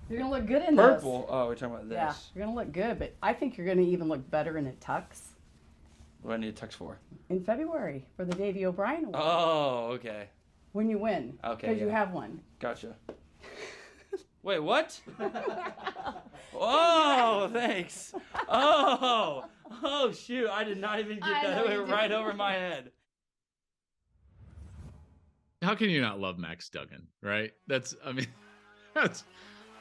You're going to look good in Purple. this. Oh, we're talking about this. Yeah, you're going to look good, but I think you're going to even look better in a tux What do I need a tux for? in February for the Davey O'Brien Award. Oh, okay. When you win. Okay, Because you yeah. have one. Gotcha. Wait, what? Oh, thanks. Oh, shoot. I did not even get I that. know It you went right didn't. over my head. How can you not love Max Duggan, right? That's,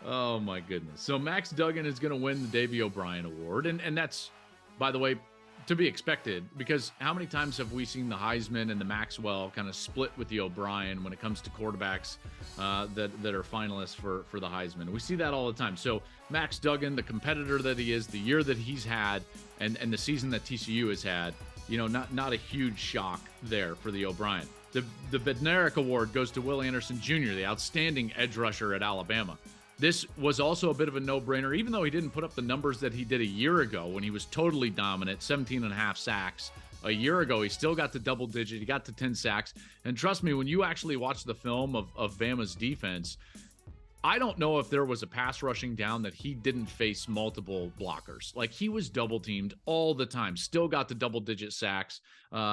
oh my goodness. So Max Duggan is going to win the Davey O'Brien Award. And that's, by the way, to be expected, because how many times have we seen the Heisman and the Maxwell kind of split with the O'Brien when it comes to quarterbacks that are finalists for the Heisman? We see that all the time. So Max Duggan, the competitor that he is, the year that he's had, and the season that TCU has had, not a huge shock there for the O'Brien. The Bednarik Award goes to Will Anderson Jr., the outstanding edge rusher at Alabama. This was also a bit of a no-brainer, even though he didn't put up the numbers that he did a year ago when he was totally dominant, 17 and a half sacks. A year ago, he still got to double digit. He got to 10 sacks. And trust me, when you actually watch the film of Bama's defense, I don't know if there was a pass rushing down that he didn't face multiple blockers. Like, he was double teamed all the time, still got to double digit sacks,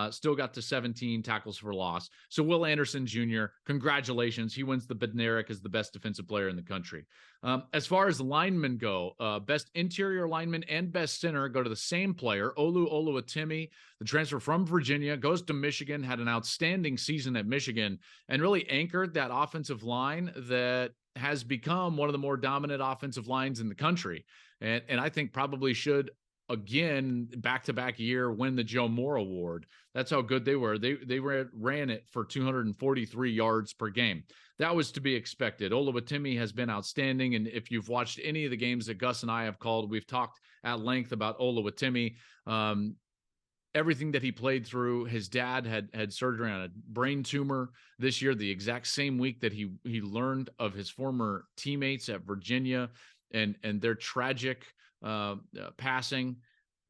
still got to 17 tackles for loss. So Will Anderson Jr., congratulations. He wins the Bednarik as the best defensive player in the country. As far as linemen go, best interior lineman and best center go to the same player, Olu Oluwatimi, the transfer from Virginia, goes to Michigan, had an outstanding season at Michigan, and really anchored that offensive line that has become one of the more dominant offensive lines in the country. And I think probably should, again, back-to-back year, win the Joe Moore Award. That's how good they were. They ran it for 243 yards per game. That was to be expected. Oluwatimi has been outstanding, and if you've watched any of the games that Gus and I have called, we've talked at length about Oluwatimi. Everything that he played through. His dad had surgery on a brain tumor this year, the exact same week that he learned of his former teammates at Virginia and their tragic passing.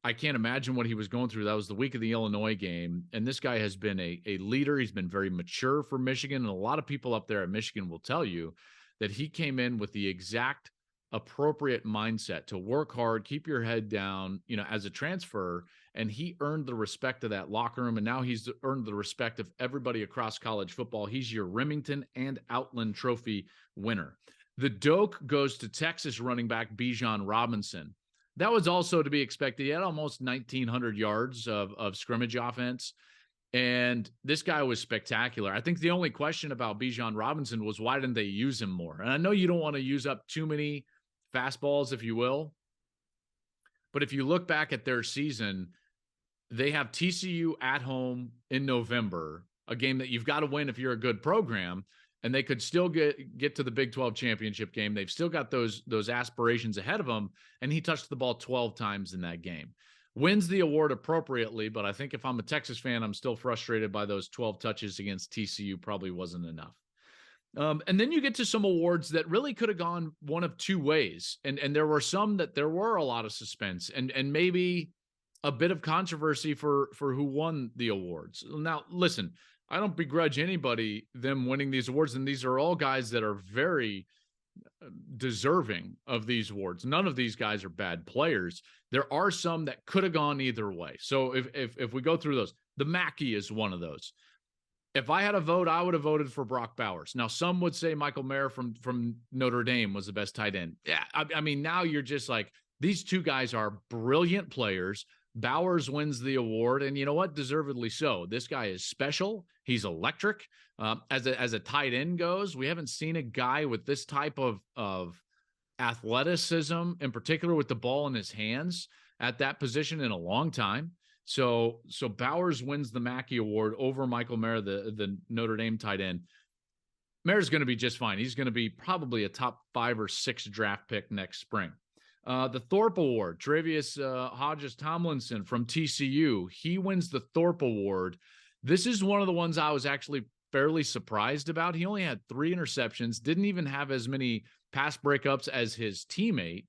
I can't imagine what he was going through. That was the week of the Illinois game. And this guy has been a leader. He's been very mature for Michigan. And a lot of people up there at Michigan will tell you that he came in with the exact appropriate mindset to work hard, keep your head down, as a transfer. And he earned the respect of that locker room. And now he's earned the respect of everybody across college football. He's your Remington and Outland Trophy winner. The Doak goes to Texas running back Bijan Robinson. That was also to be expected. He had almost 1,900 yards of scrimmage offense. And this guy was spectacular. I think the only question about Bijan Robinson was, why didn't they use him more? And I know you don't want to use up too many fastballs, if you will. But if you look back at their season, they have TCU at home in November, a game that you've got to win if you're a good program, and they could still get to the Big 12 championship game. They've still got those aspirations ahead of them, and he touched the ball 12 times in that game. Wins the award appropriately, but I think if I'm a Texas fan, I'm still frustrated by those 12 touches against TCU. Probably wasn't enough. And then you get to some awards that really could have gone one of two ways. And there were some that there were a lot of suspense and maybe a bit of controversy for who won the awards. Now, listen, I don't begrudge anybody them winning these awards. And these are all guys that are very deserving of these awards. None of these guys are bad players. There are some that could have gone either way. So if we go through those, the Mackey is one of those. If I had a vote, I would have voted for Brock Bowers. Now, some would say Michael Mayer from Notre Dame was the best tight end. Yeah, I mean, now you're just like, these two guys are brilliant players. Bowers wins the award, and you know what? Deservedly so. This guy is special. He's electric. As a tight end goes, we haven't seen a guy with this type of athleticism, in particular with the ball in his hands at that position, in a long time. So Bowers wins the Mackey Award over Michael Mayer, the Notre Dame tight end. Mayer's going to be just fine. He's going to be probably a top 5 or 6 draft pick next spring. The Thorpe Award, Travius Hodges Tomlinson from TCU. He wins the Thorpe Award. This is one of the ones I was actually fairly surprised about. He only had 3 interceptions, didn't even have as many pass breakups as his teammate.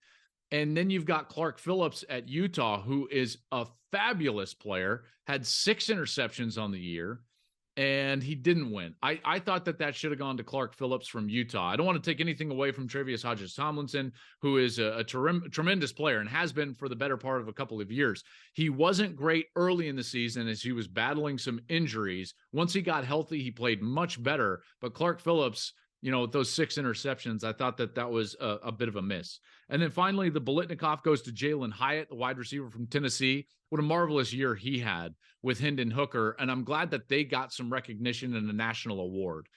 And then you've got Clark Phillips at Utah, who is a fabulous player, had 6 interceptions on the year. and he didn't win. I thought that should have gone to Clark Phillips from Utah. I don't want to take anything away from Tre'Vius Hodges-Tomlinson, who is a tremendous player and has been for the better part of a couple of years. He wasn't great early in the season as he was battling some injuries. Once he got healthy, he played much better. But Clark Phillips, with those 6 interceptions, I thought that was a bit of a miss. And then finally, the Biletnikoff goes to Jalen Hyatt, the wide receiver from Tennessee. What a marvelous year he had with Hendon Hooker. And I'm glad that they got some recognition and a national award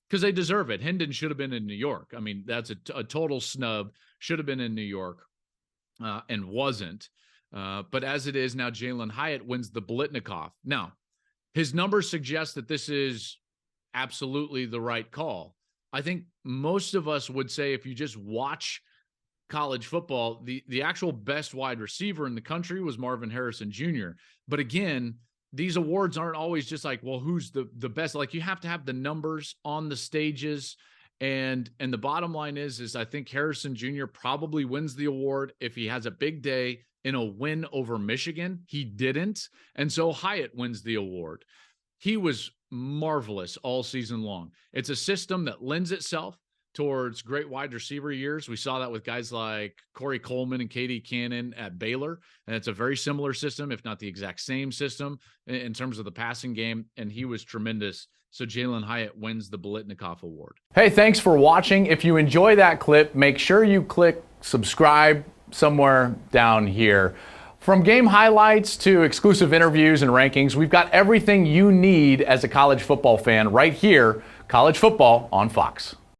because they deserve it. Hendon should have been in New York. I mean, that's a total snub. Should have been in New York and wasn't. But as it is now, Jalen Hyatt wins the Biletnikoff. Now, his numbers suggest that this is absolutely the right call. I think most of us would say if you just watch college football, the actual best wide receiver in the country was Marvin Harrison Jr. But again, these awards aren't always just like, well, who's the best? Like, you have to have the numbers on the stages. And the bottom line is I think Harrison Jr. probably wins the award if he has a big day in a win over Michigan. He didn't. And so Hyatt wins the award. He was marvelous all season long. It's a system that lends itself towards great wide receiver years. We saw that with guys like Corey Coleman and Katie Cannon at Baylor. And it's a very similar system, if not the exact same system in terms of the passing game. And he was tremendous. So Jalen Hyatt wins the Biletnikoff Award. Hey, thanks for watching. If you enjoy that clip, make sure you click subscribe somewhere down here. From game highlights to exclusive interviews and rankings, we've got everything you need as a college football fan right here, College Football on Fox.